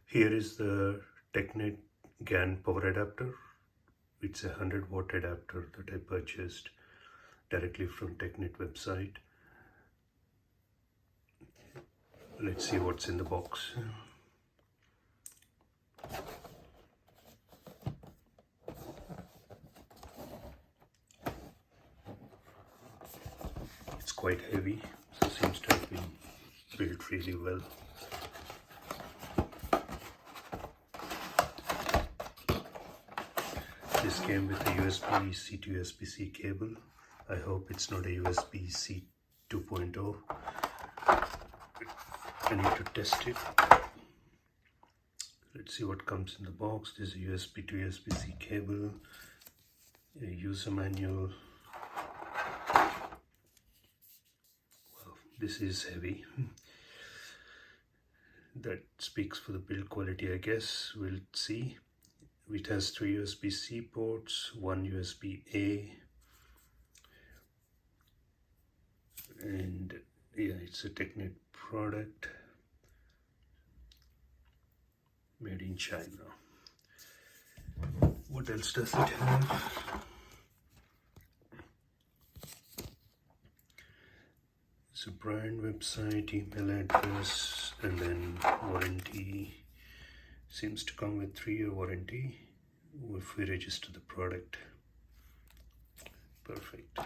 Here is the TECKNET GAN power adapter. It's a 100-watt adapter that I purchased directly from TECKNET website. Let's see what's in the box. It's quite heavy, so seems to have been built really well. This came with a USB-C to USB-C cable. I hope it's not a USB-C 2.0. I need to test it. Let's see what comes in the box. There's a USB to USB-C cable, a user manual. Wow, this is heavy. That speaks for the build quality, I guess. We'll see. It has 3 USB-C ports, 1 USB-A, and yeah, it's a TECKNET product made in China. What else does it have? It's a brand, website, email address, and then warranty. Seems to come with 3-year warranty if we register the product. Perfect.